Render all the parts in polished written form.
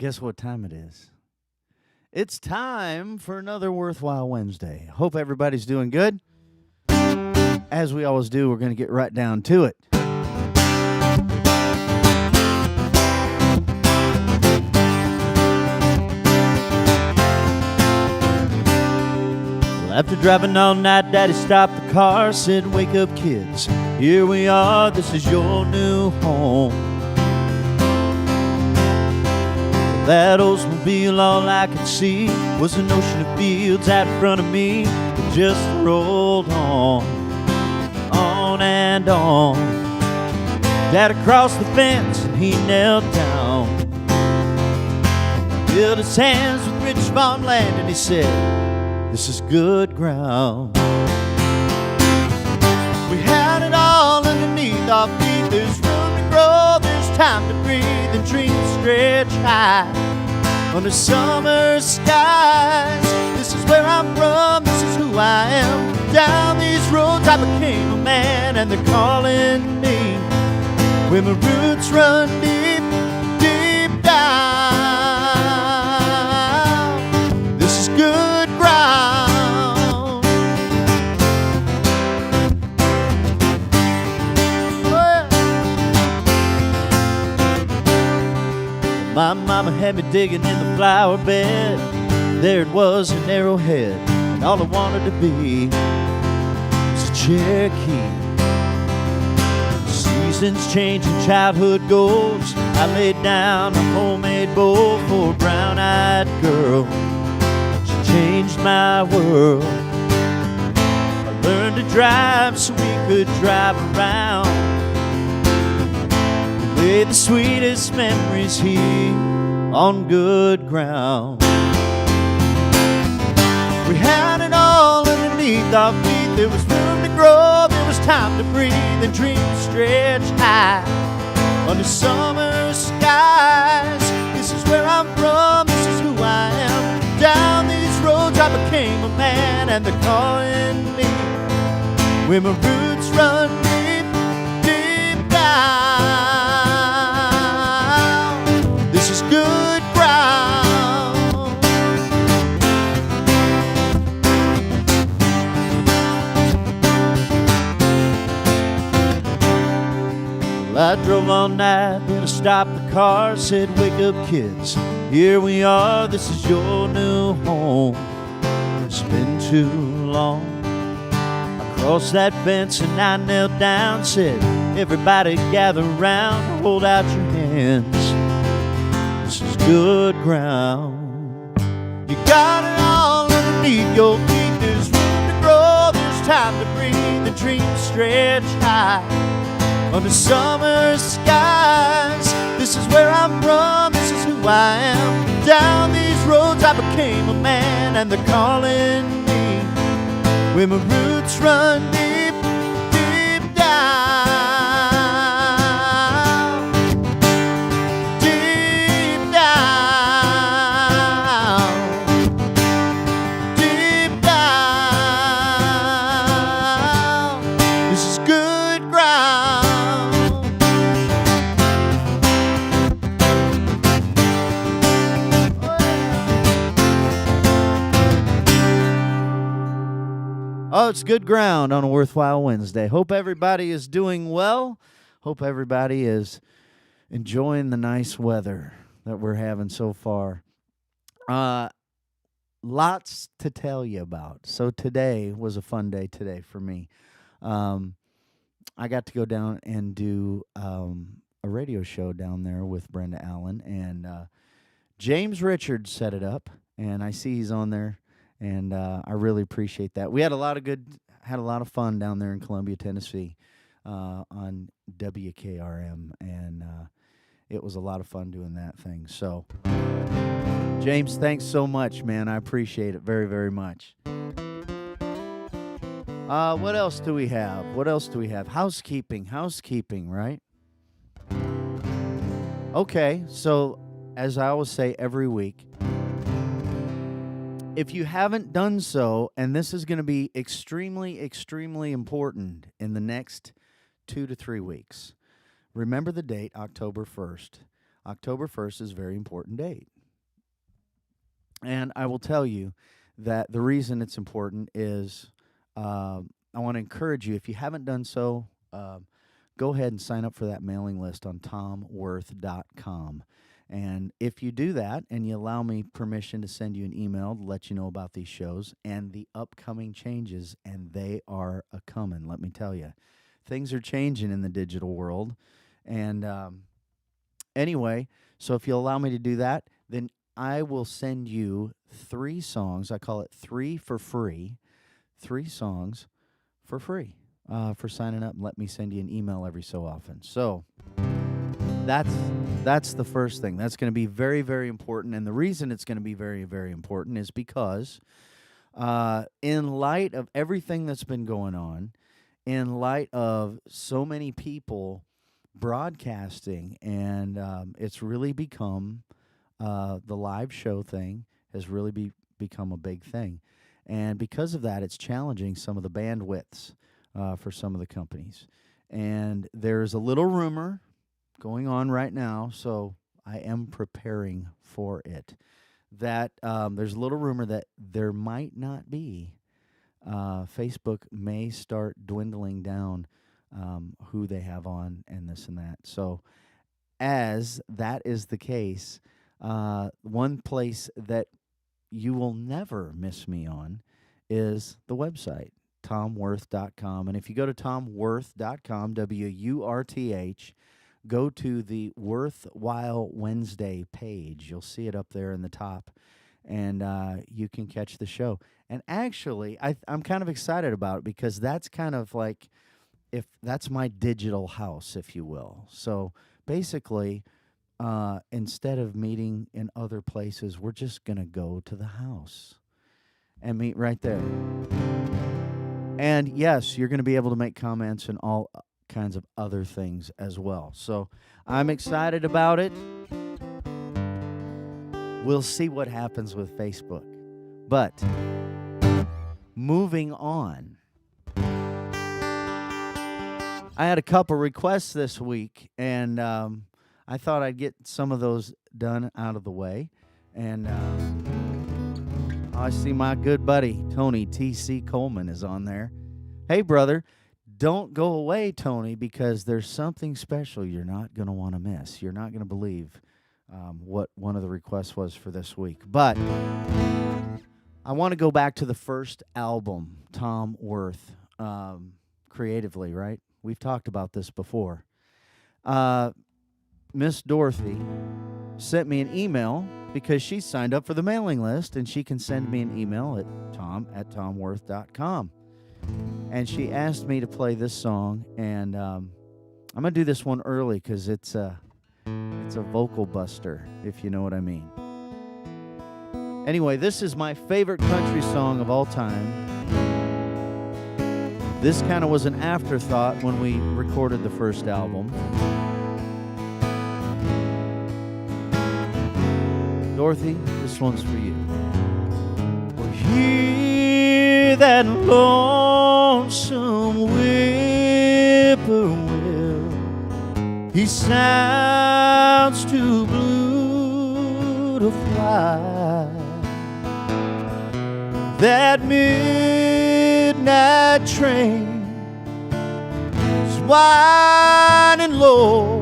Guess what time it is? It's time for another Wurthwhile Wednesday. Hope everybody's doing good. As we always do, we're going to get right down to it. Well, after driving all night, Daddy stopped the car, said, "Wake up, kids. Here we are. This is your new home." That Oldsmobile, all I could see was an ocean of fields out in front of me. It just rolled on and on. Dad crossed the fence and he knelt down, filled his hands with rich farmland, and he said, "This is good ground." We had it all underneath our feet. There's room to grow, there's time to breathe, and dreams stretch high under summer skies. This is where I'm from, this is who I am. Down these roads I became a man, and they're calling me where my roots run deep, deep down. This is good ground. My mama had me digging in the flower bed. There it was, an arrowhead, and all I wanted to be was a Cherokee. Seasons change and childhood goes. I laid down a homemade bowl for a brown-eyed girl. She changed my world. I learned to drive so we could drive around. Made the sweetest memories here on good ground. We had it all underneath our feet. There was room to grow, there was time to breathe, and dreams stretch high under summer skies. This is where I'm from, this is who I am. Down these roads I became a man, and they're calling me where my roots run deep, deep down. This is good ground. Well, I drove all night, then I stopped the car, said, "Wake up, kids. Here we are. This is your new home. It's been too long." I crossed that fence and I knelt down, said, "Everybody gather round, hold out your hands. This is good ground." You got it all underneath your feet. There's room to grow, there's time to breathe, the dreams stretch high under summer skies. This is where I'm from, this is who I am. Down these roads I became a man, and they're calling me where my roots run deep, deep down. Deep down. Deep down. This is good ground. Oh, it's good ground on a Wurthwhile Wednesday. Hope everybody is doing well. Hope everybody is enjoying the nice weather that we're having so far. Lots to tell you about. So today was a fun day today for me. I got to go down and do a radio show down there with Brenda Allen, and James Richards set it up, and I see he's on there. And I really appreciate that. We had a lot of fun down there in Columbia, Tennessee, on WKRM, and it was a lot of fun doing that thing. So, James, thanks so much, man. I appreciate it very, very much. What else do we have? Housekeeping, right? Okay, so as I always say every week, if you haven't done so, and this is going to be extremely, extremely important in the next 2 to 3 weeks, remember the date, October 1st. October 1st is a very important date. And I will tell you that the reason it's important is I want to encourage you, if you haven't done so, go ahead and sign up for that mailing list on tomwurth.com. And if you do that and you allow me permission to send you an email to let you know about these shows and the upcoming changes, and they are a coming, let me tell you. Things are changing in the digital world. And anyway, so if you'll allow me to do that, then I will send you 3 songs. I call it 3 for free. 3 songs for free for signing up and let me send you an email every so often. So that's the first thing. That's going to be very, very important. And the reason it's going to be very, very important is because in light of everything that's been going on, in light of so many people broadcasting, and it's really become the live show thing has really become a big thing. And because of that, it's challenging some of the bandwidths for some of the companies. And there's a little rumor going on right now, so I am preparing for it, that there's a little rumor that there might not be. Facebook may start dwindling down who they have on and this and that. So as that is the case, one place that you will never miss me on is the website, tomwurth.com. And if you go to tomwurth.com, WURTH, go to the Wurthwhile Wednesday page. You'll see it up there in the top, and you can catch the show. And actually, I'm kind of excited about it because that's kind of like, if that's my digital house, if you will. So basically, instead of meeting in other places, we're just going to go to the house and meet right there. And yes, you're going to be able to make comments and all kinds of other things as well. So I'm excited about it. We'll see what happens with Facebook. But moving on, I had a couple requests this week, and I thought I'd get some of those done out of the way. And I see my good buddy, Tony T.C. Coleman, is on there. Hey, brother, don't go away, Tony, because there's something special you're not going to want to miss. You're not going to believe what one of the requests was for this week. But I want to go back to the first album, Tom Wurth, creatively, right? We've talked about this before. Miss Dorothy sent me an email because she signed up for the mailing list, and she can send me an email at tom@tomwurth.com. And she asked me to play this song, and I'm going to do this one early because it's a vocal buster, if you know what I mean. Anyway, this is my favorite country song of all time. This kind of was an afterthought when we recorded the first album. Dorothy, this one's for you. Well, hear that lonesome whippoorwill. He sounds too blue to fly. That midnight train is winding low.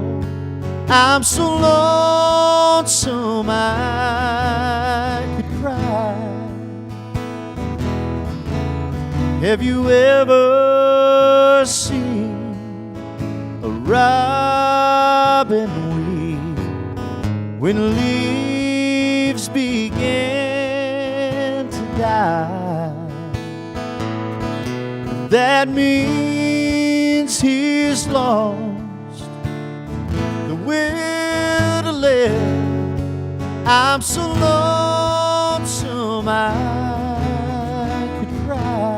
I'm so lonesome I could cry. Have you ever seen a robin weep when leaves begin to die? That means he's lost the will to live. I'm so lonesome I could cry.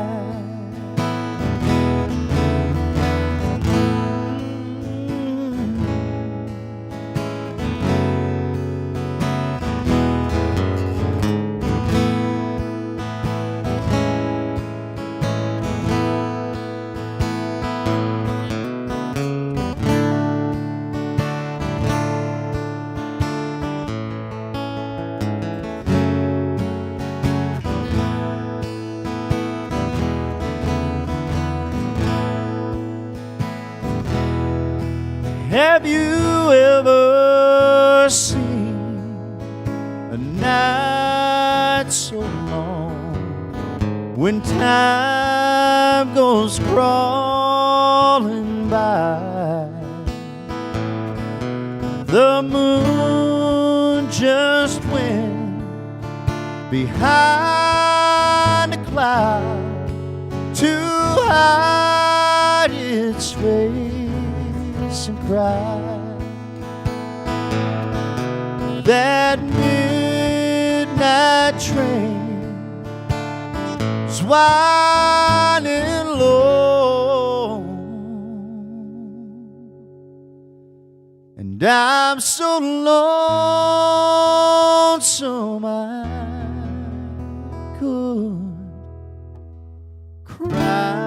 ever seen a night so long when time goes crawling by? The moon just went behind a cloud to hide its face and cry. That midnight train is whining low, and I'm so lonesome I could cry.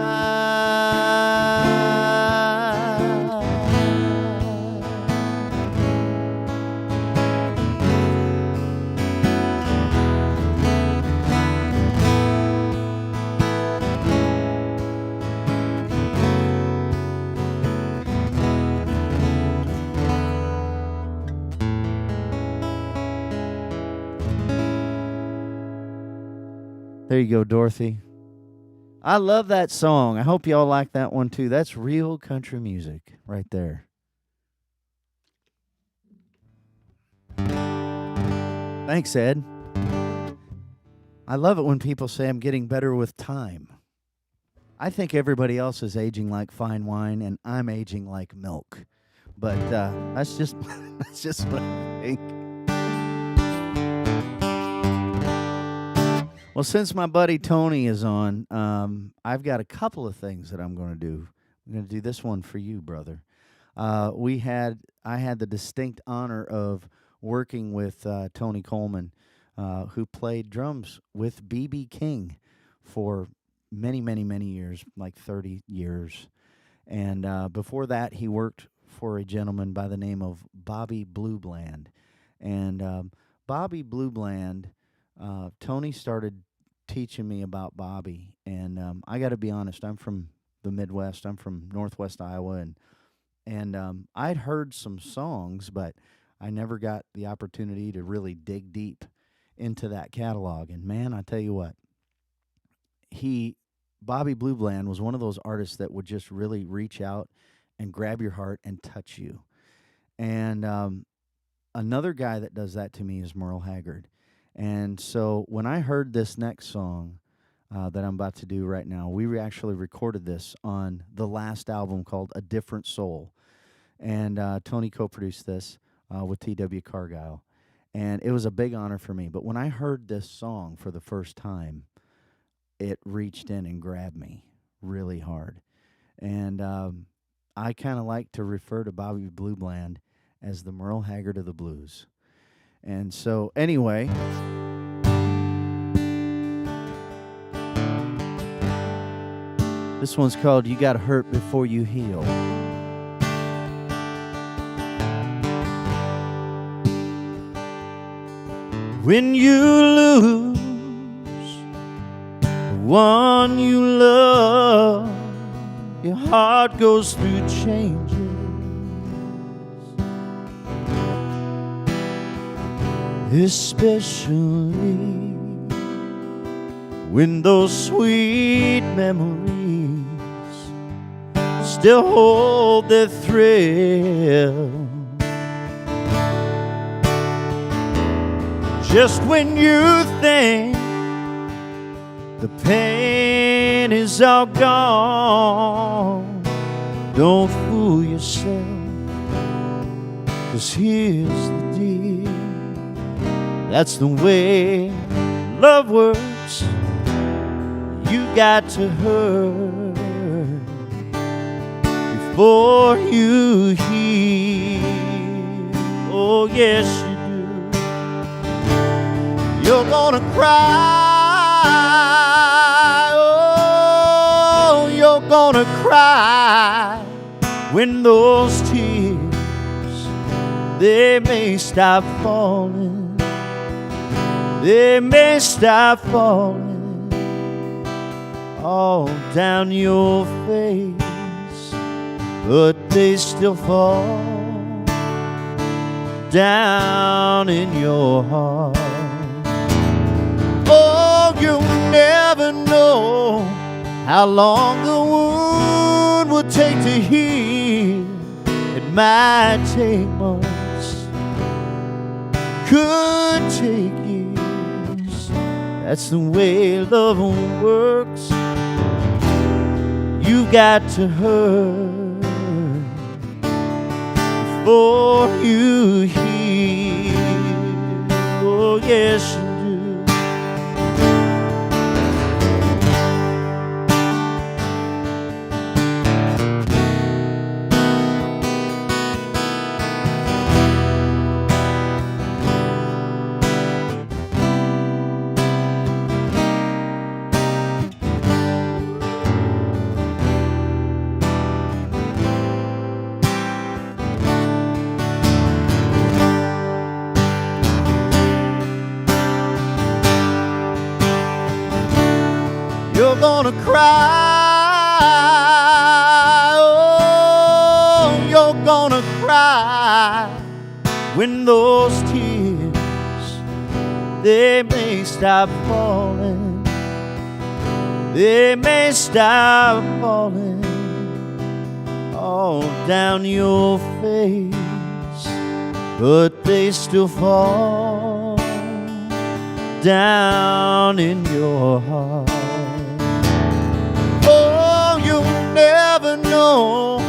There you go, Dorothy. I love that song. I hope y'all like that one too. That's real country music right there. Thanks, Ed. I love it when people say I'm getting better with time. I think everybody else is aging like fine wine, and I'm aging like milk. But that's just what I think. Well, since my buddy Tony is on, I've got a couple of things that I'm going to do. I'm going to do this one for you, brother. I had the distinct honor of working with Tony Coleman, who played drums with B.B. King for many, many, many years, like 30 years. And before that, he worked for a gentleman by the name of Bobby Bluebland. And Bobby Bluebland, Tony started teaching me about Bobby, and I got to be honest, I'm from the Midwest. I'm from Northwest Iowa, and I'd heard some songs, but I never got the opportunity to really dig deep into that catalog. And man, I tell you what, Bobby Bluebland was one of those artists that would just really reach out and grab your heart and touch you. And another guy that does that to me is Merle Haggard. And so when I heard this next song that I'm about to do right now, we actually recorded this on the last album called A Different Soul. And Tony co-produced this with T.W. Cargile. And it was a big honor for me. But when I heard this song for the first time, it reached in and grabbed me really hard. And I kind of like to refer to Bobby Bluebland as the Merle Haggard of the blues. And so, anyway, this one's called You Gotta Hurt Before You Heal. When you lose the one you love, your heart goes through changes. Especially when those sweet memories still hold their thrill. Just when you think the pain is all gone, don't fool yourself, 'cause here's the deal. That's the way love works. You got to hurt before you heal. Oh, yes, you do. You're gonna cry. Oh, you're gonna cry when those tears, they may stop falling. They may stop falling all down your face, but they still fall. down in your heart. Oh, you'll never know how long the wound will take to heal. It might take months, could take years. That's the way love works. You got to hurt before you heal. Oh, yes, you do. You're gonna cry, oh, you're gonna cry when those tears, they may stop falling, they may stop falling all down your face, but they still fall down in your heart. Never know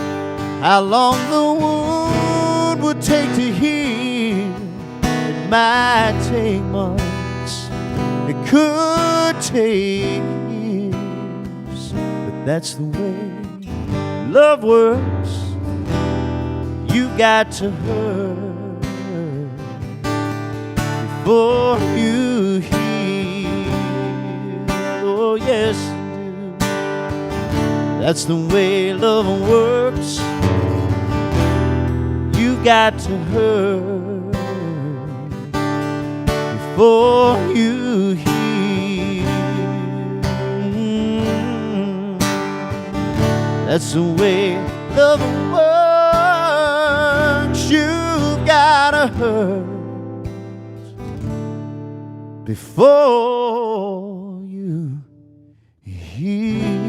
how long the wound would take to heal. It might take months, it could take years, but that's the way love works. You got to hurt before you heal. Oh, yes. That's the way love works. You got to hurt before you heal. That's the way love works. You gotta hurt before you heal.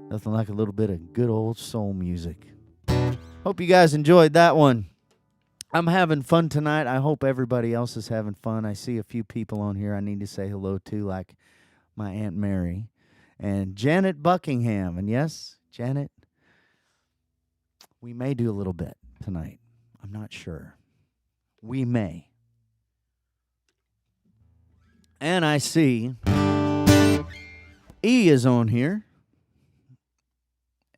Nothing like a little bit of good old soul music. Hope you guys enjoyed that one. I'm having fun tonight. I hope everybody else is having fun. I see a few people on here I need to say hello to, like my Aunt Mary and Janet Buckingham. And yes, Janet, we may do a little bit tonight. I'm not sure. We may. And I see E is on here.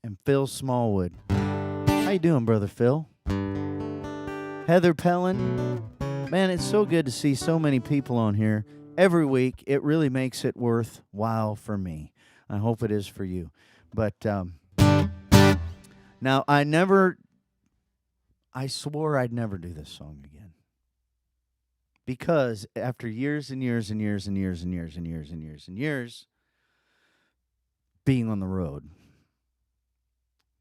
And Phil Smallwood. How you doing, Brother Phil? Heather Pellin. Man, it's so good to see so many people on here every week. It really makes it worthwhile for me. I hope it is for you. But now, I swore I'd never do this song again. Because after years and years and years and years and years and years and years and years being on the road.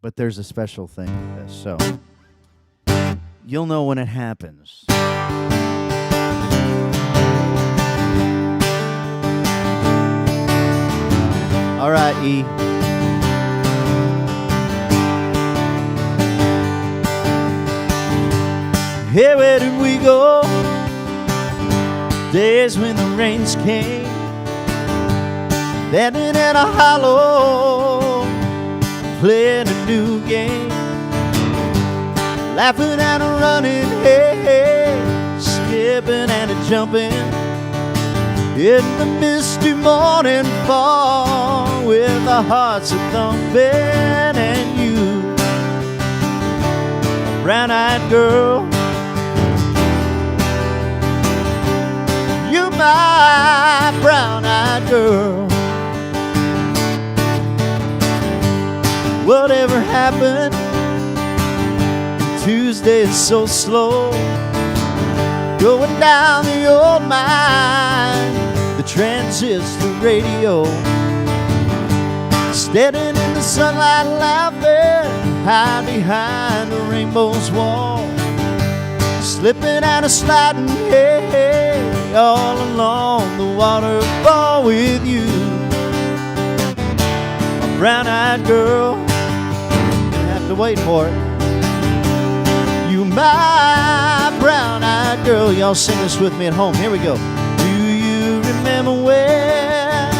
But there's a special thing with this, so you'll know when it happens. All right, E. Hey, where did we go? Days when the rains came, landing in a hollow, playing a new game, laughing and a running, hey, hey, skipping and a jumping in the misty morning fall, with our hearts a thumping, and you, brown-eyed girl, you my brown-eyed girl. Whatever happened? Tuesday is so slow, going down the old mine. The the transistor radio. Standing in the sunlight laughing, hide behind a rainbow's wall. Slipping out a sliding, hey, all along the waterfall with you. A brown-eyed girl, you have to wait for it. You my brown-eyed girl. Y'all sing this with me at home. Here we go. Do you remember when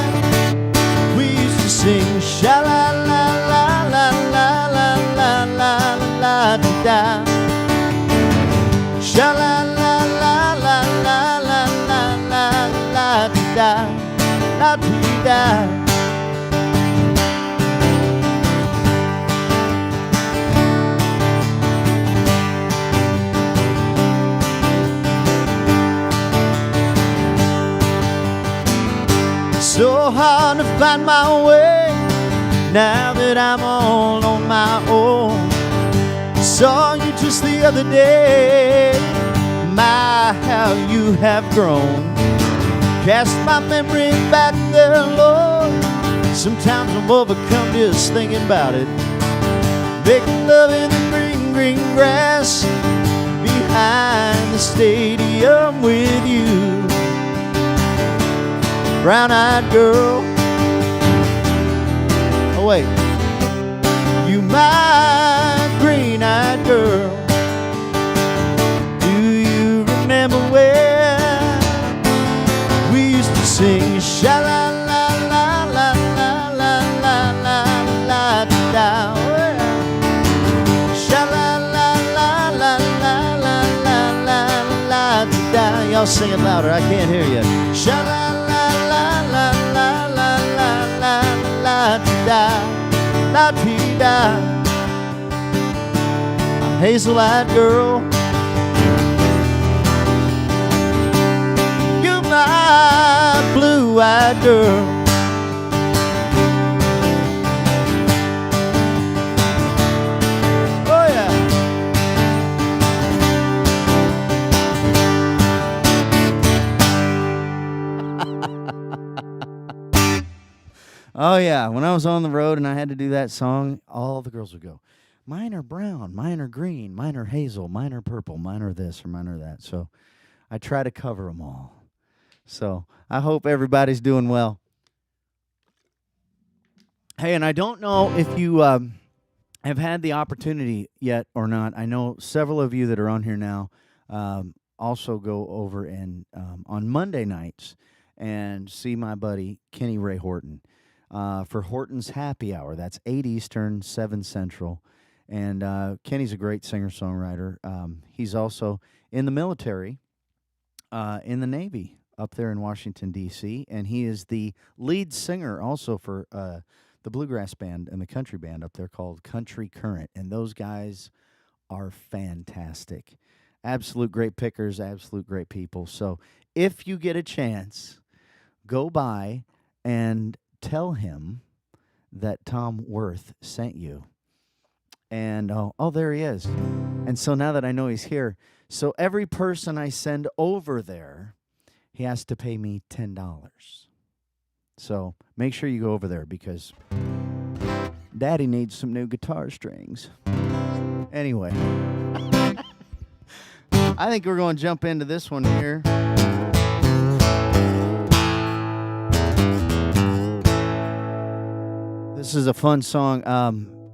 we used to sing sha-la-la-la-la-la-la-la-la-la-la-da? Sha-la-la-la-la-la-la-la-la-da-da-da. So hard to find my way now that I'm all on my own. Saw you just the other day. My, how you have grown. Cast my memory back there, Lord. Sometimes I'm overcome just thinking about it. Making love in the green, green grass behind the stadium with you. Brown-eyed girl. Oh wait, you my green-eyed girl. Do you remember when we used to sing sha-la-la-la-la-la-la-la-la-la-da? Sha-la-la-la-la-la-la-la-la-la-da. Y'all sing it louder, I can't hear you. Sha-la-la. La-dee-da, a hazel-eyed girl. You're my blue-eyed girl. Oh yeah. Oh yeah, when I was on the road and I had to do that song, all the girls would go, mine are brown, mine are green, mine are hazel, mine are purple, mine are this or mine are that. So I try to cover them all. So I hope everybody's doing well. Hey, and I don't know if you have had the opportunity yet or not. I know several of you that are on here now also go over and on Monday nights and see my buddy Kenny Ray Horton. For Horton's Happy Hour. That's 8 Eastern, 7 Central. And Kenny's a great singer-songwriter. He's also in the military, in the Navy, up there in Washington, D.C., and he is the lead singer also for the bluegrass band and the country band up there called Country Current. And those guys are fantastic. Absolute great pickers, absolute great people. So if you get a chance, go by and tell him that Tom Wurth sent you. And, oh, there he is. And so now that I know he's here, so every person I send over there, he has to pay me $10. So make sure you go over there because Daddy needs some new guitar strings. Anyway, I think we're going to jump into this one here. This is a fun song.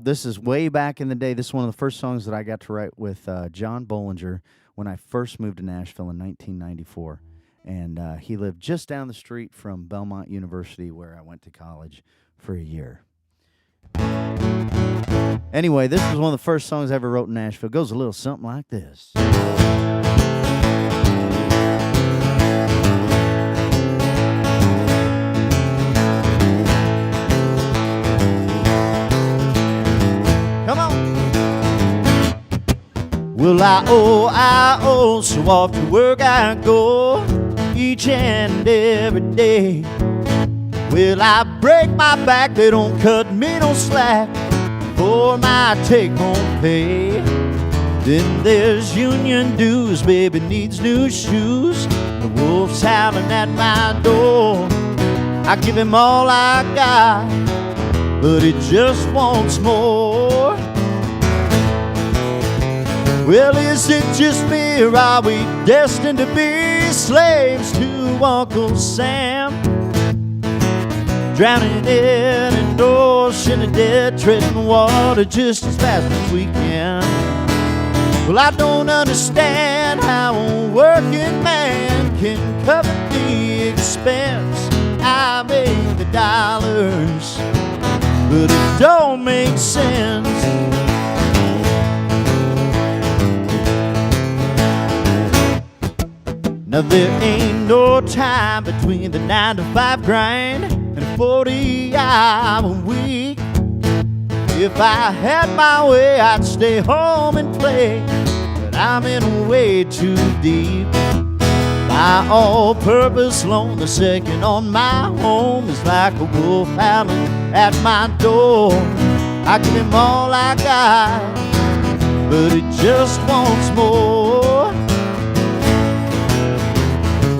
This is way back in the day. This is one of the first songs that I got to write with John Bollinger when I first moved to Nashville in 1994. And he lived just down the street from Belmont University, where I went to college for a year. Anyway, this was one of the first songs I ever wrote in Nashville. It goes a little something like this. Come on. Well, I owe, so off to work I go each and every day. Well, I break my back, they don't cut me no slack for my take-home pay. Then there's union dues, baby needs new shoes. the wolf's howling at my door. I give him all I got, but he just wants more. Well, is it just me, or are we destined to be slaves to Uncle Sam? Drowning in an ocean of dead, treading water just as fast as we can. Well, I don't understand how a working man can cover the expense. I make the dollars, but it don't make sense. Now there ain't no time between the 9-to-5 grind and a 40-hour week. If I had my way, I'd stay home and play, but I'm in way too deep. My all-purpose loan, the second on my home, is like a wolf howling at my door. I give him all I got, but it just wants more.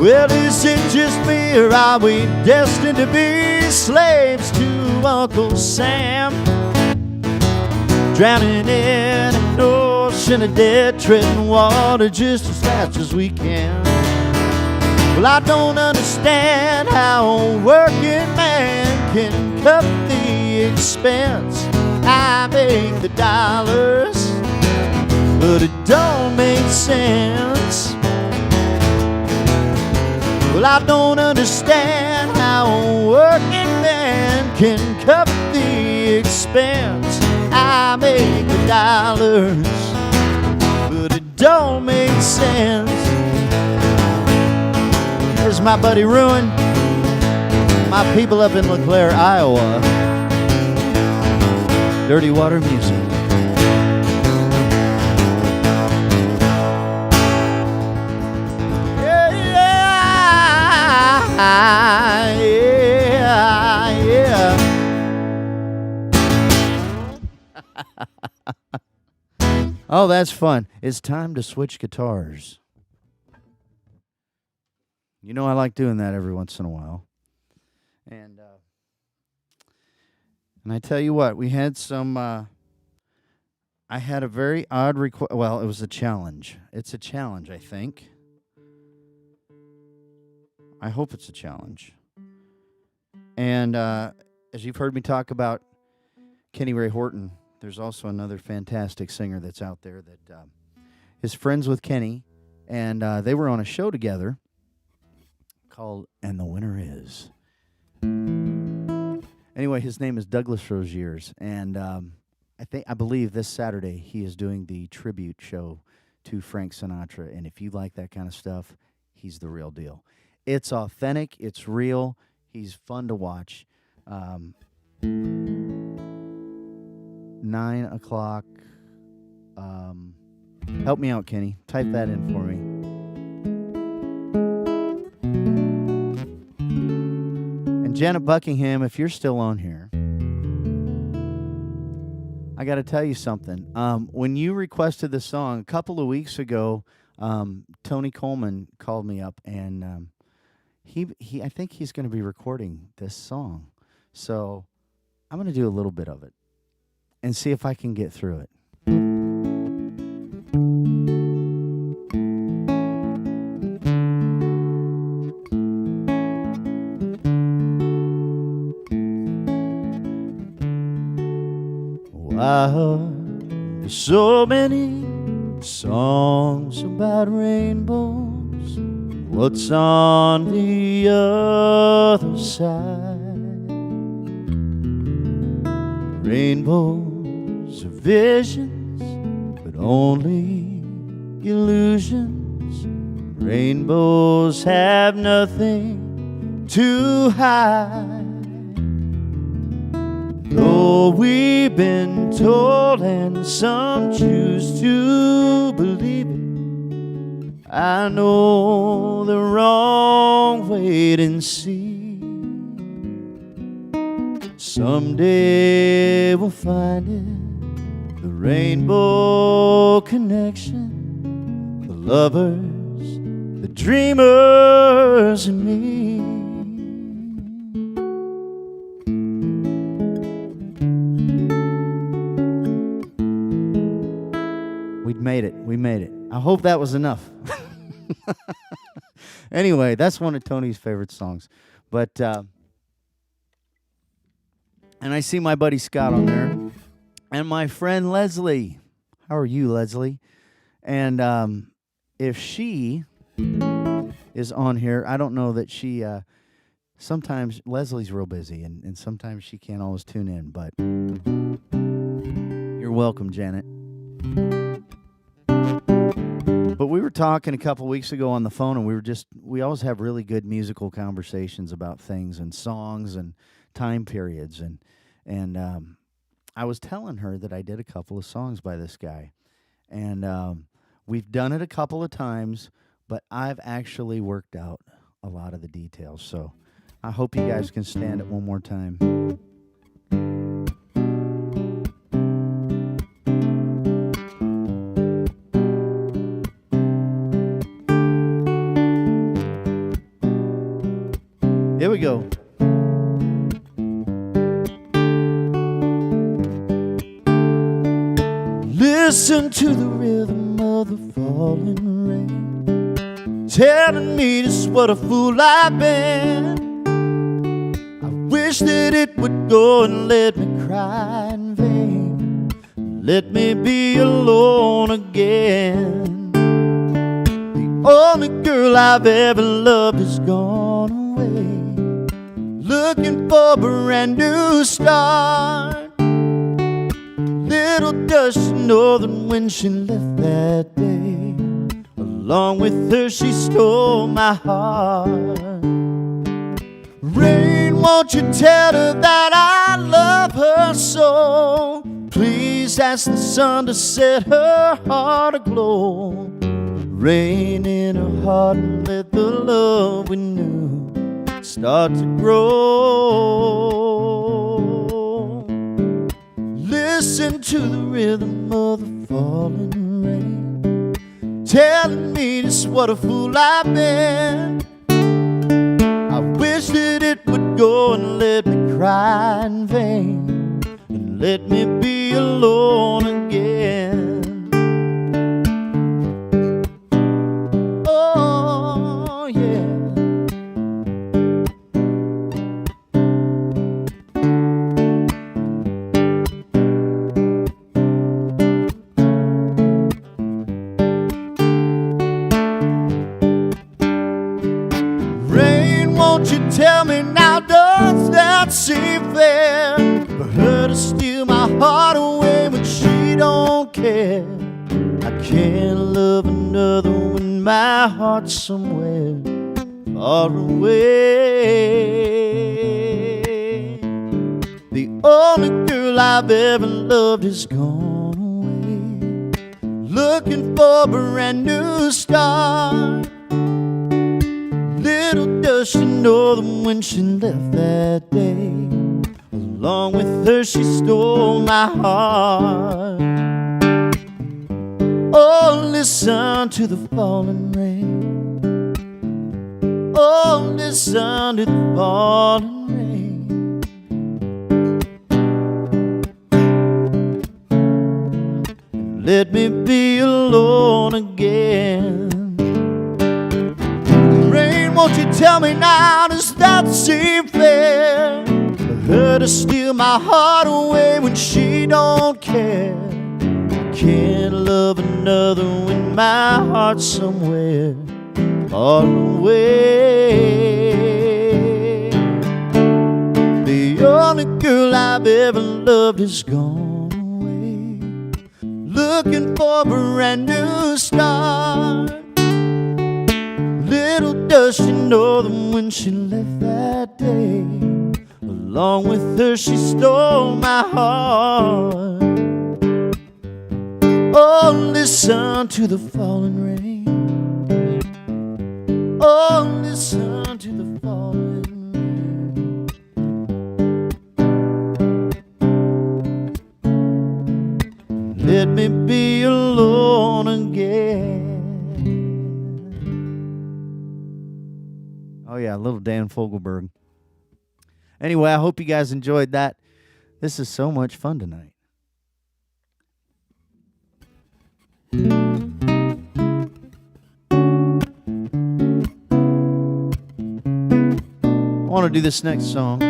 Well, is it just me, or are we destined to be slaves to Uncle Sam? Drowning in an ocean of dead, treading water just as fast as we can. Well, I don't understand how a working man can cut the expense. I make the dollars, but it don't make sense. Well, I don't understand how a working man can cover the expense. I make the dollars, but it don't make sense. Here's my buddy Ruin, my people up in LeClaire, Iowa. Dirty Water Music. Oh, that's fun. It's time to switch guitars. You know I like doing that every once in a while. And I tell you what, we had some I had a very odd request. Well, it was a challenge. It's a challenge, I think. I hope it's a challenge. And as you've heard me talk about Kenny Ray Horton, there's also another fantastic singer that's out there that is friends with Kenny. And they were on a show together called And the Winner Is. Anyway, his name is Douglas Roziers. And I believe this Saturday he is doing the tribute show to Frank Sinatra. And if you like that kind of stuff, he's the real deal. It's authentic. It's real. He's fun to watch. 9 o'clock. Help me out, Kenny. Type that in for me. And Janet Buckingham, if you're still on here, I got to tell you something. When you requested the song a couple of weeks ago, Tony Coleman called me up, and I think he's going to be recording this song. So I'm going to do a little bit of it and see if I can get through it. Wow, there's so many songs about rainbows. What's on the other side? Rainbows are visions, but only illusions. Rainbows have nothing to hide. Though we've been told and some choose to believe it, I know the wrong. Wait and see. Someday we'll find it, the rainbow connection, the lovers, the dreamers and me. We made it. I hope that was enough. Anyway, that's one of Tony's favorite songs. But, and I see my buddy Scott on there. And my friend Leslie. How are you, Leslie? And if she is on here, I don't know that she, sometimes Leslie's real busy, and sometimes she can't always tune in. But you're welcome, Janet. But we were talking a couple weeks ago on the phone, and we always have really good musical conversations about things and songs and time periods. And I was telling her that I did a couple of songs by this guy. And we've done it a couple of times, but I've actually worked out a lot of the details. So I hope you guys can stand it one more time. Here we go. Listen to the rhythm of the falling rain, telling me just what a fool I've been. I wish that it would go and let me cry in vain, let me be alone again. The only girl I've ever loved is gone away, looking for a brand new start. Little does she know that when she left that day, along with her she stole my heart. Rain, won't you tell her that I love her so? Please ask the sun to set her heart aglow. Rain in her heart and let the love we knew start to grow. Listen to the rhythm of the falling rain, telling me just what a fool I've been. I wish that it would go and let me cry in vain, and let me be alone again. Oh, yeah. Tell me now, does that seem fair for her to steal my heart away when she don't care? I can't love another when my heart's somewhere far away. The only girl I've ever loved is gone away, looking for a brand new start. Little does she know that when she left that day, along with her she stole my heart. Oh, listen to the falling rain. Oh, listen to the falling rain. Let me be alone again. Won't you tell me now, does that seem fair for her to steal my heart away when she don't care? I can't love another when my heart's somewhere far away. The only girl I've ever loved is gone away, looking for a brand new start. Little does she know that when she left that day, along with her she stole my heart. Oh, listen to the falling rain. Oh, listen to the falling rain. Let me be alone again. little Dan Fogelberg. Anyway, I hope you guys enjoyed that. This is so much fun tonight. I want to do this next song.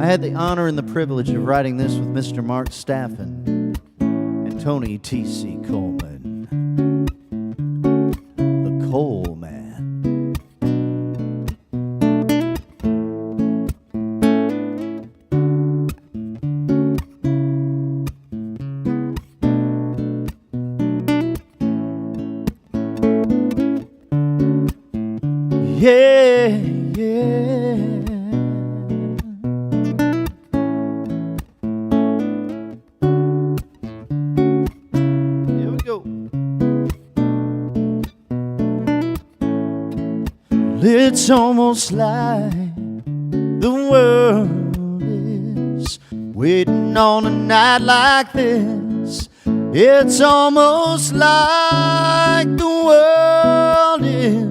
I had the honor and the privilege of writing this with Mr. Mark Staffen and Tony T.C. Coleman, the Coal Man. Yeah, yeah. Here we go. It's almost like the world is waiting on a night like this. It's almost like the world is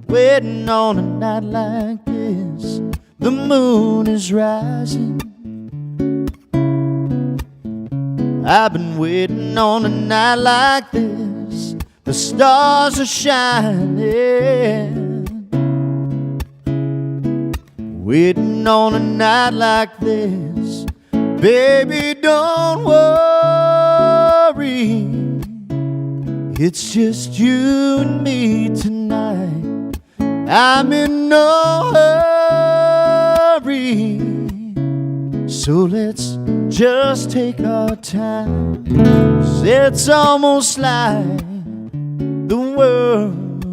waiting on a night like this. The moon is rising. I've been waiting on a night like this. The stars are shining. Waiting on a night like this. Baby, don't worry. It's just you and me tonight. I'm in no hurry, so let's just take our time. 'Cause it's almost like the world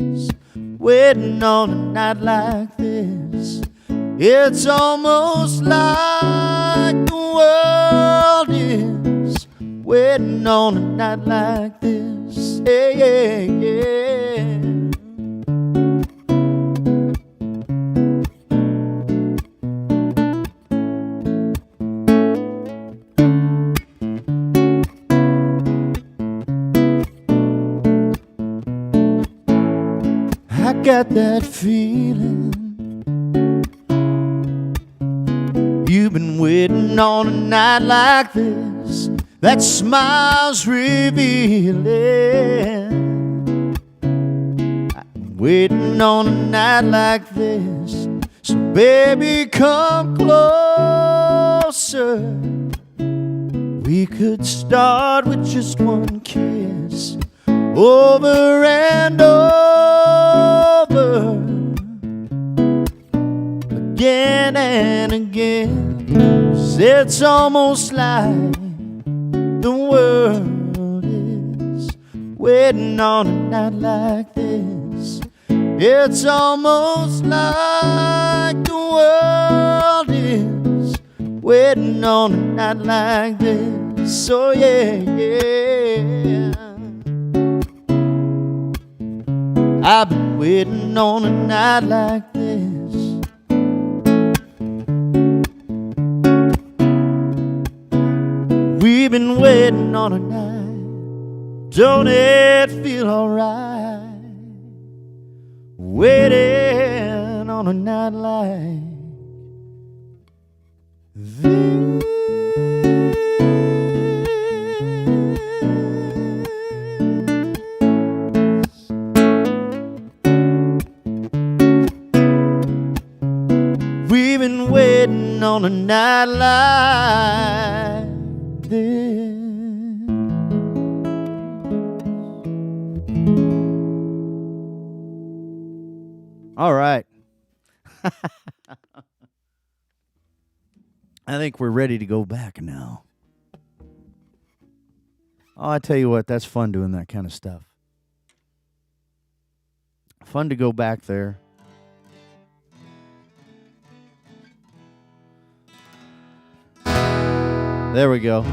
is waiting on a night like this. It's almost like the world is waiting on a night like this. Yeah, yeah, yeah. I got that feeling you've been waiting on a night like this. That smile's revealing. I've been waiting on a night like this. So baby, come closer. We could start with just one kiss, over and over, again and again. 'Cause it's almost like the world is waiting on a night like this. It's almost like the world is waiting on a night like this. So yeah, yeah. I've been waiting on a night like this. We've been waiting on a night. Don't it feel alright? Waiting on a night like this. We've been waiting on a night like this. All right. I think we're ready to go back now. Oh, I tell you what, that's fun doing that kind of stuff. Fun to go back there. There we go.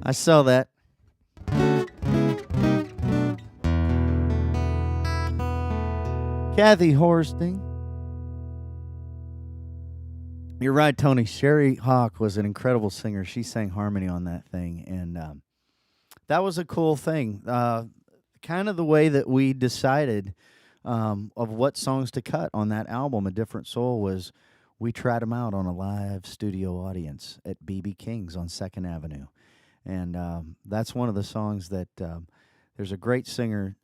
I saw that. Kathy Horsting. You're right, Tony. Sherry Hawk was an incredible singer. She sang harmony on that thing, and that was a cool thing. Kind of the way that we decided of what songs to cut on that album, A Different Soul, was we tried them out on a live studio audience at BB King's on 2nd Avenue. And that's one of the songs that there's a great singer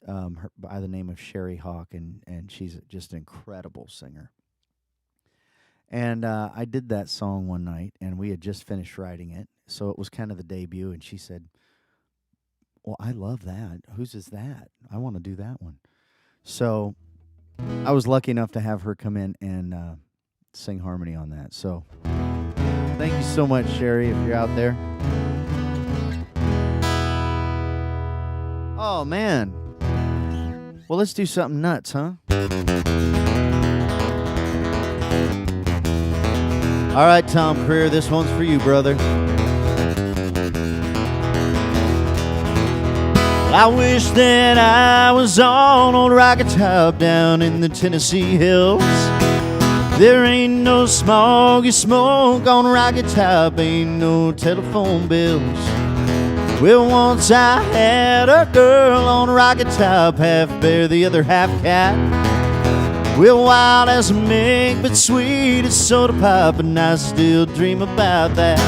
by the name of Sherry Hawk, and she's just an incredible singer. And I did that song one night, and we had just finished writing it, so it was kind of the debut, and she said, well, I love that. Whose is that? I want to do that one. So I was lucky enough to have her come in and sing harmony on that. So thank you so much, Sherry, if you're out there. Oh, man. Well, let's do something nuts, huh? All right, Tom Creer, this one's for you, brother. I wish that I was on old Rocket Top down in the Tennessee hills. There ain't no smoggy smoke on Rocket Top, ain't no telephone bills. Well, once I had a girl on Rocket Top, half bear, the other half cat. Well, wild as a milk, but sweet as soda pop, and I still dream about that.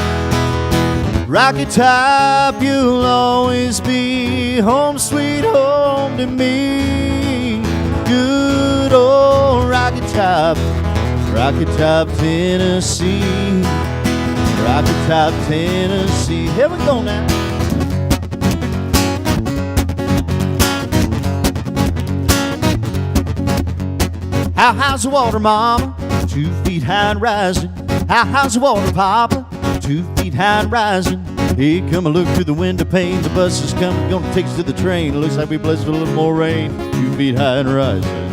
Rocket Top, you'll always be home, sweet home to me. Good old Rocket Top, Tennessee. Rocket Top, Tennessee. Here we go now. How high's the water, mama? 2 feet high and rising. How high's the water, papa? 2 feet high and rising. Here come a look through the window pane. The bus is coming, gonna take us to the train. It looks like we're blessed with a little more rain. 2 feet high and rising.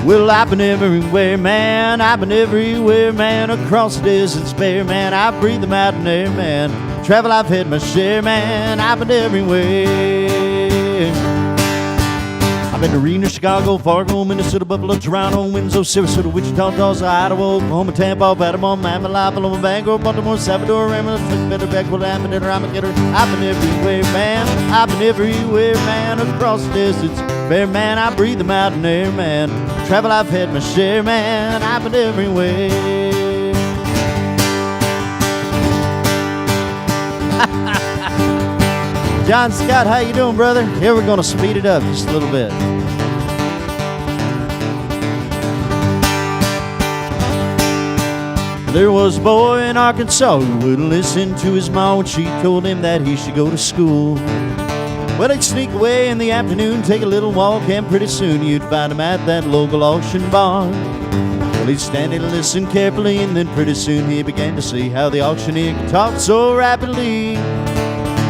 Well, I've been everywhere, man. I've been everywhere, man. Across the deserts bare, man. I breathe the mountain air, man. Travel, I've had my share, man. I've been everywhere. I've been to Reno, Chicago, Fargo, Minnesota, Buffalo, Toronto, Windsor, Sarasota, Wichita, Tulsa, Idaho, Oklahoma, Tampa, Baltimore, Miami, Paloma, Bangor, Baltimore, Salvador, Ramos, Better, Backward, Amity, Ramagetter. I've been everywhere, man. I've been everywhere, man. Across the deserts bare, man. I breathe the mountain air, man. Travel, I've had my share, man. I've been everywhere. John Scott, how you doing, brother? Here we're going to speed it up just a little bit. There was a boy in Arkansas who wouldn't listen to his mom when she told him that he should go to school. Well, he'd sneak away in the afternoon, take a little walk, and pretty soon you'd find him at that local auction barn. Well, he'd stand and listen carefully, and then pretty soon he began to see how the auctioneer could talk so rapidly.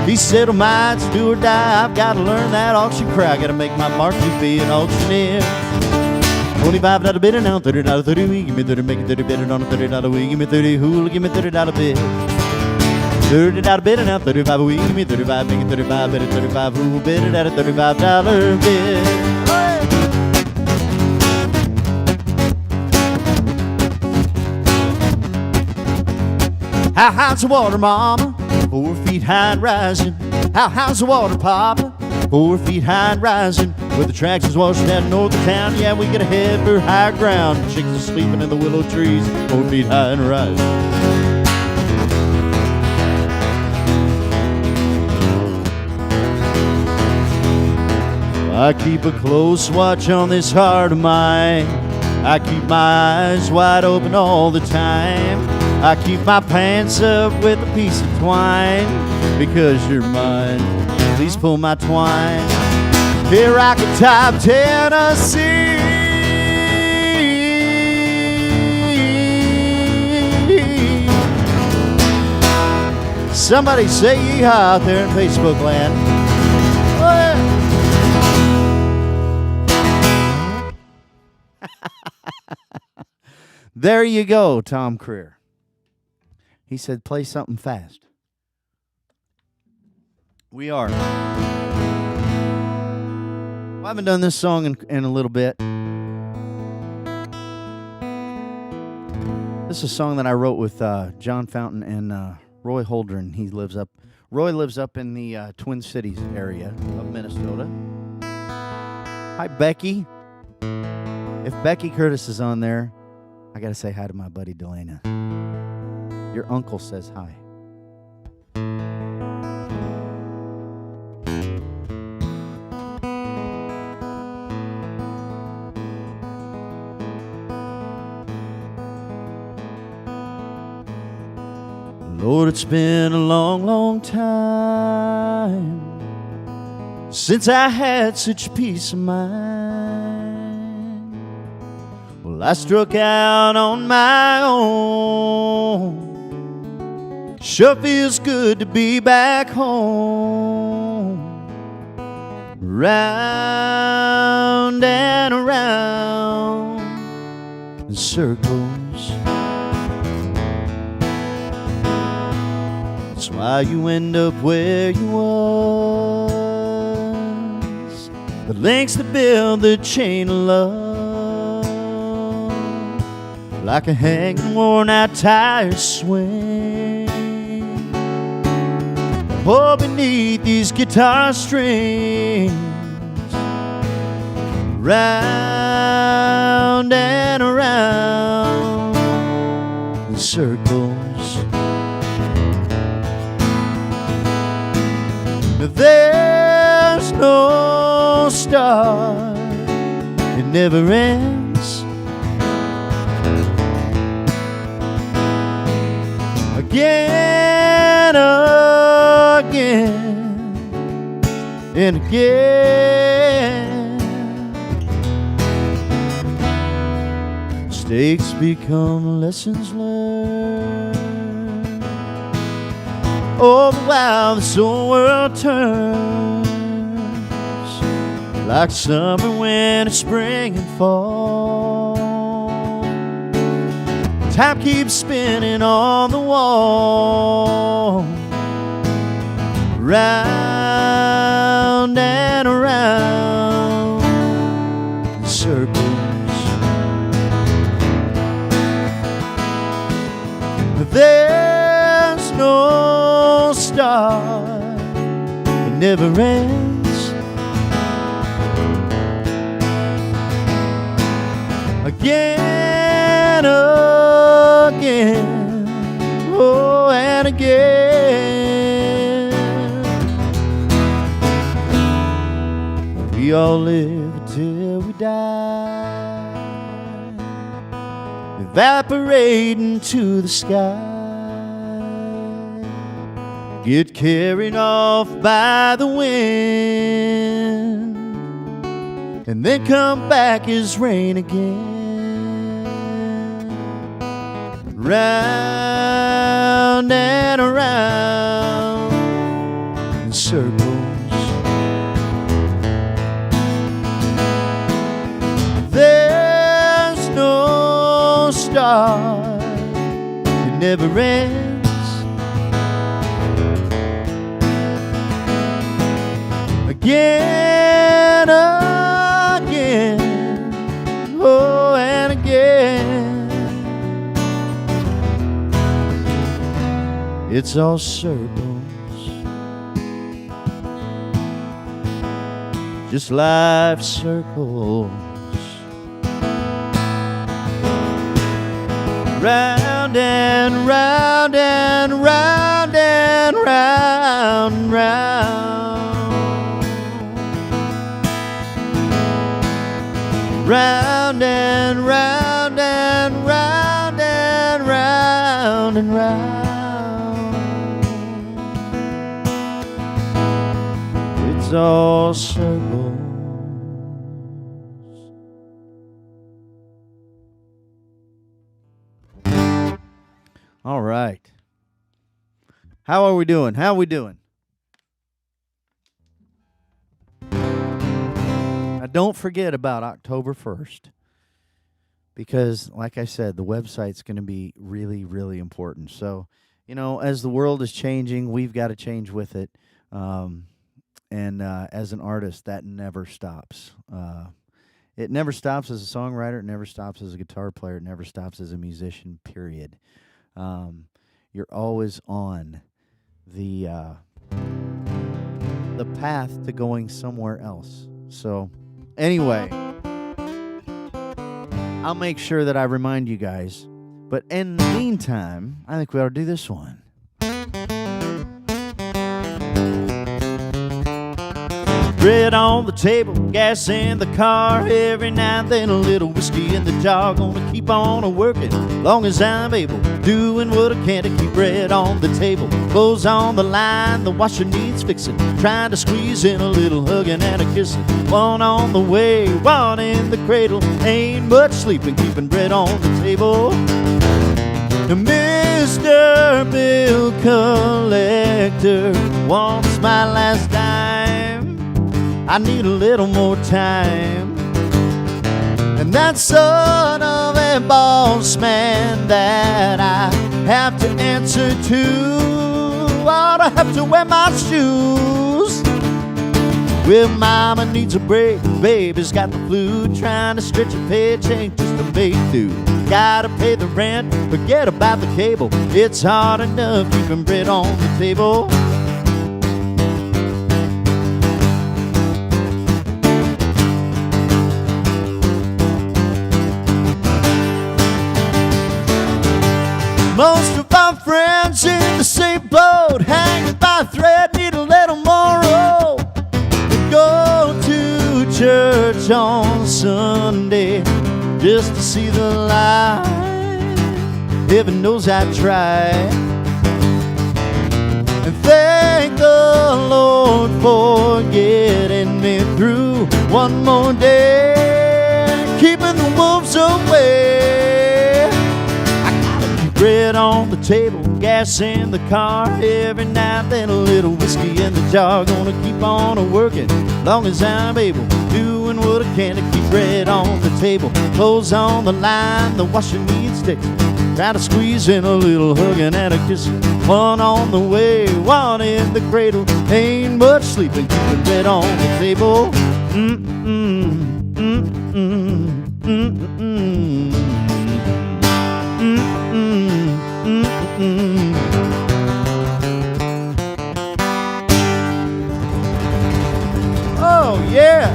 He said, oh my, it's do or die, I've got to learn that auction cry, got to make my mark to be an auctioneer. $25 bid and now $30 30 week, give me 30, make it 30 bid and on a $30 week, give me 30 who'll give me $30 bid. $30 bid and now 35 a week, give me 35, make it 35 bid at 35 who'll bid it at a $35 bid. How high's the water, mama? 4 feet high and rising. How high's the water, papa? 4 feet high and rising. Where the tracks is washed down north of town, yeah, we get ahead for higher ground. Chicks are sleeping in the willow trees, 4 feet high and rising. I keep a close watch on this heart of mine. I keep my eyes wide open all the time. I keep my pants up with a piece of twine. Because you're mine, please pull my twine. Here, Rocket Top, Tennessee. Somebody say yeehaw out there in Facebook land. Oh, yeah. There you go, Tom Creer. He said, play something fast. We are. I haven't done this song in a little bit. This is a song that I wrote with John Fountain and Roy Holdren. Roy lives up in the Twin Cities area of Minnesota. Hi, Becky. If Becky Curtis is on there, I got to say hi to my buddy Delana. Your uncle says hi. Lord, it's been a long, long time since I had such peace of mind. Well, I struck out on my own. Sure feels good to be back home. Round and around in circles. That's why you end up where you was. The links that build the chain of love, like a hanging, worn-out tire swing. Oh, beneath these guitar strings, round and around in circles. There's no start, it never ends. Again, again, and again. Mistakes become lessons learned. Oh, but while this whole world turns, like summer, winter, spring, and fall, time keeps spinning on the wall, round and around in circles. There's no start, it never ends. Again, again, oh, and again. We all live till we die, evaporate into the sky, get carried off by the wind, and then come back as rain again. Round and around in circles. There's no start, it never ends. Again, again, oh, and again. It's all circles, just life circles. Round and round and round and round and round. Round and round and round and round and round. It's all circles. All right. How are we doing? How are we doing? Now, don't forget about October 1st, because, like I said, the website's going to be really, really important. So, you know, as the world is changing, we've got to change with it. And as an artist, that never stops. It never stops as a songwriter. It never stops as a guitar player. It never stops as a musician, period. You're always on the path to going somewhere else. So anyway, I'll make sure that I remind you guys. But in the meantime, I think we ought to do this one. Bread on the table, gas in the car, every now and then a little whiskey in the jar. Gonna keep on a-working, long as I'm able, doing what I can to keep bread on the table. Clothes on the line, the washer needs fixing, trying to squeeze in a little hugging and a kissing. One on the way, one in the cradle, ain't much sleeping, keeping bread on the table. Mr. Bill Collector wants my last dime. I need a little more time. And that son of a boss man that I have to answer to, ought to have to wear my shoes. Well, mama needs a break, baby's got the flu, trying to stretch a paycheck just to make do. Gotta pay the rent, forget about the cable, it's hard enough keeping bread on the table. Most of our friends in the same boat, hanging by a thread, need a little more rope. We go to church on Sunday just to see the light. Heaven knows I tried. And thank the Lord for getting me through one more day, keeping the wolves away. Bread on the table, gas in the car, every now and then a little whiskey in the jar. Gonna keep on a-working, long as I'm able, doing what I can to keep bread on the table. Clothes on the line, the washer needs fixing, trying to squeeze in a little hugging and a kissing. One on the way, one in the cradle, ain't much sleeping, keeping bread on the table. Mm-mm, mm-mm, mm-mm. Oh, yeah.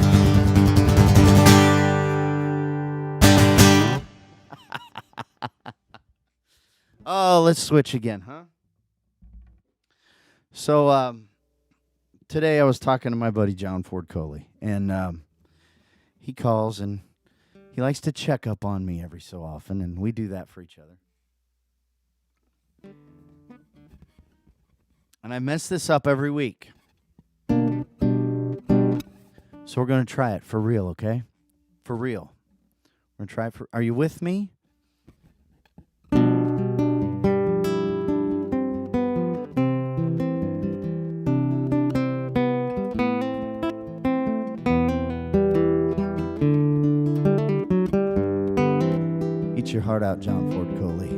Oh, let's switch again, huh? So, today I was talking to my buddy John Ford Coley, and he calls and he likes to check up on me every so often, and we do that for each other. And I mess this up every week. So we're going to try it for real, okay? For real. We're going to try it for... Are you with me? Eat your heart out, John Ford Coley.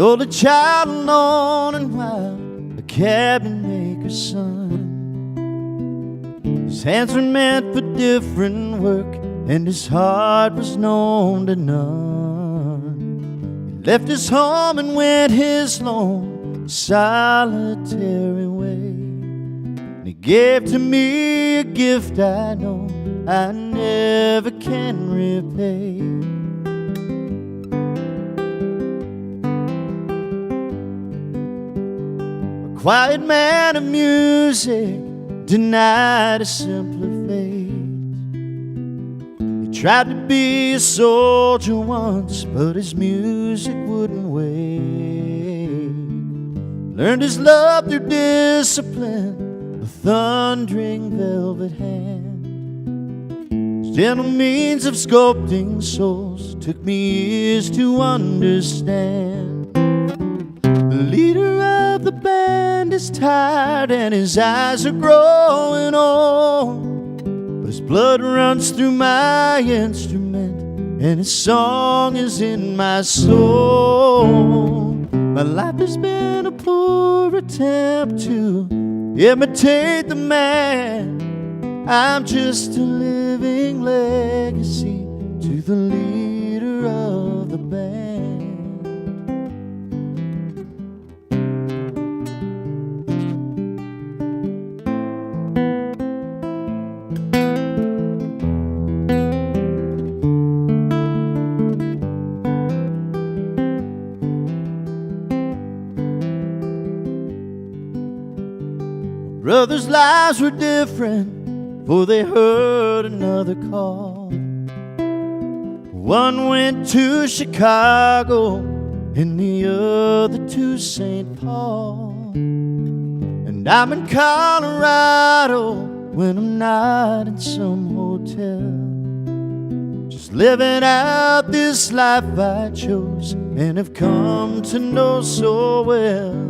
Oh, the child alone and wild, the cabinet maker's son. His hands were meant for different work, and his heart was known to none. He left his home and went his lone, solitary way. And he gave to me a gift I know I never can repay. Quiet man of music, denied a simpler fate. He tried to be a soldier once, but his music wouldn't wait. Learned his love through discipline, a thundering velvet hand. His gentle means of sculpting souls took me years to understand. The leader of the band is tired and his eyes are growing old, but his blood runs through my instrument and his song is in my soul. My life has been a poor attempt to imitate the man. I'm just a living legacy to the leader of the band. Brothers' lives were different, for they heard another call. One went to Chicago and the other to St. Paul. And I'm in Colorado when I'm not in some hotel, just living out this life I chose and have come to know so well.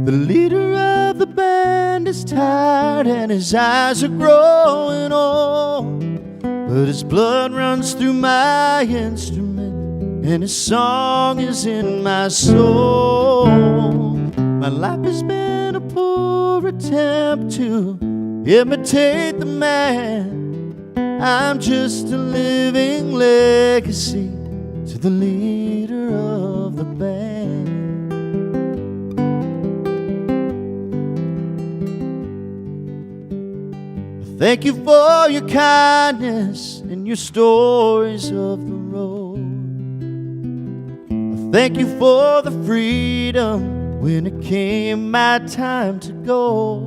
The leader of the band is tired and his eyes are growing old, but his blood runs through my instrument and his song is in my soul. My life has been a poor attempt to imitate the man. I'm just a living legacy to the leader of the band. Thank you for your kindness and your stories of the road. Thank you for the freedom when it came my time to go.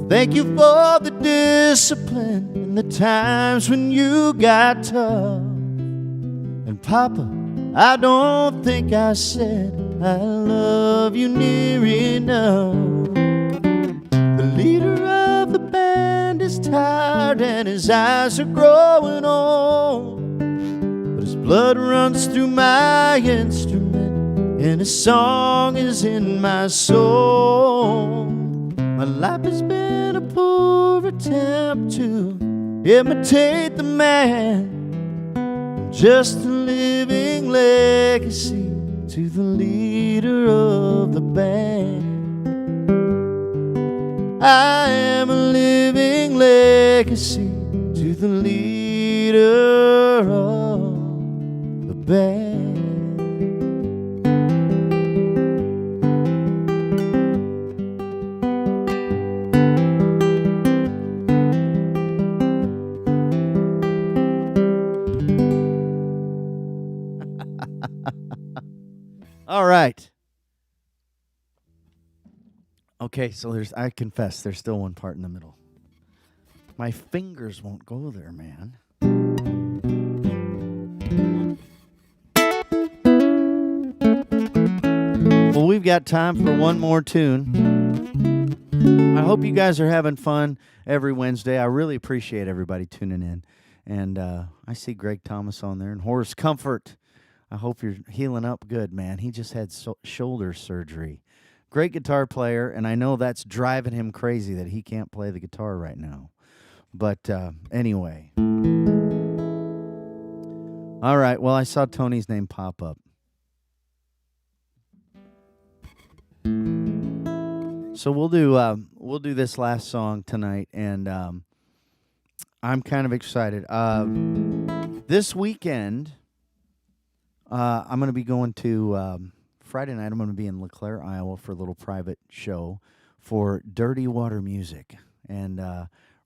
Thank you for the discipline and the times when you got tough. And Papa, I don't think I said I love you near enough. The leader of the band is tired and his eyes are growing old, but his blood runs through my instrument and his song is in my soul. My life has been a poor attempt to imitate the man. I'm just a living legacy to the leader of the band. I am a living legacy to the leader of the band. All right. Okay, so I confess, there's still one part in the middle. My fingers won't go there, man. Well, we've got time for one more tune. I hope you guys are having fun every Wednesday. I really appreciate everybody tuning in. And I see Greg Thomas on there and Horace Comfort. I hope you're healing up good, man. He just had shoulder surgery. Great guitar player, and I know that's driving him crazy that he can't play the guitar right now. But anyway. All right, well, I saw Tony's name pop up. So we'll do this last song tonight, and I'm kind of excited. This weekend, I'm going to be going to... Friday night, I'm going to be in LeClaire, Iowa for a little private show for Dirty Water Music. And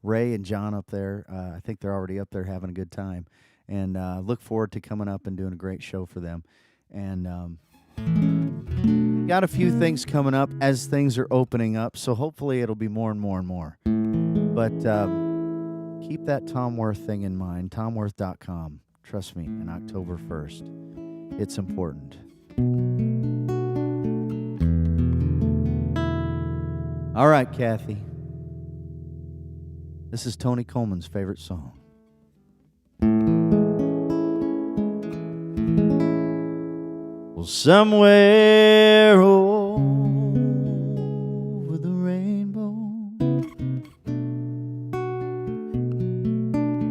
Ray and John up there, I think they're already up there having a good time. And look forward to coming up and doing a great show for them. And got a few things coming up as things are opening up. So hopefully it'll be more and more and more. But keep that Tom Wurth thing in mind, tomwurth.com. Trust me, on October 1st. It's important. All right, Kathy. This is Tony Coleman's favorite song. Well, somewhere over the rainbow,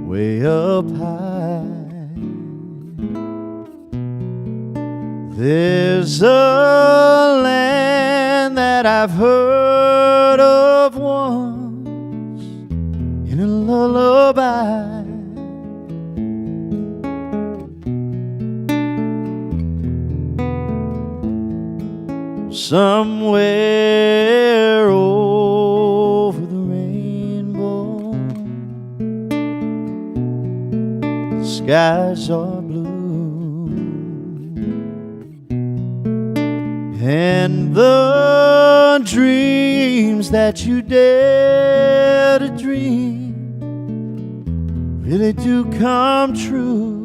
way up high, There's a land that I've heard of once in a lullaby. Somewhere over the rainbow, the skies are blue, and the dreams that you dare to dream really do come true.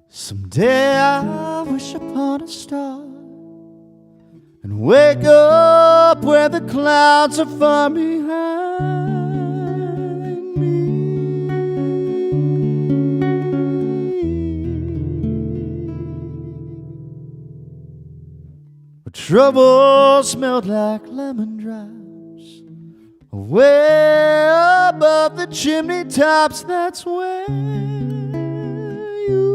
Someday I wish upon a star and wake up where the clouds are far behind me. Where trouble smelled like lemon drops, way above the chimney tops. That's where you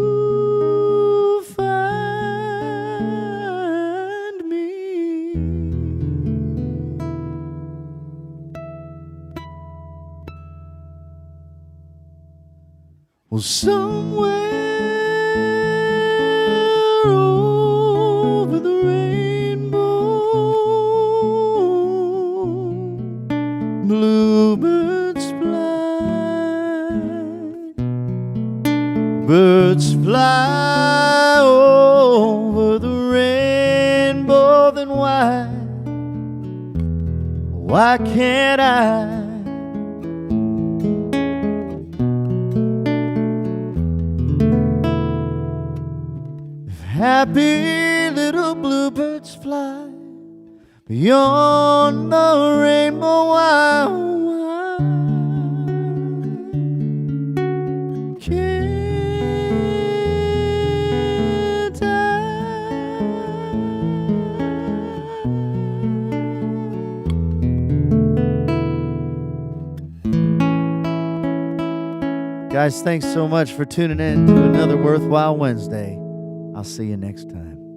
well, somewhere over the rainbow, bluebirds fly, birds fly over the rainbow. Then why can't I? Happy little bluebirds fly beyond the rainbow. Why can't I? Guys, thanks so much for tuning in to another Wurthwhile Wednesday. I'll see you next time.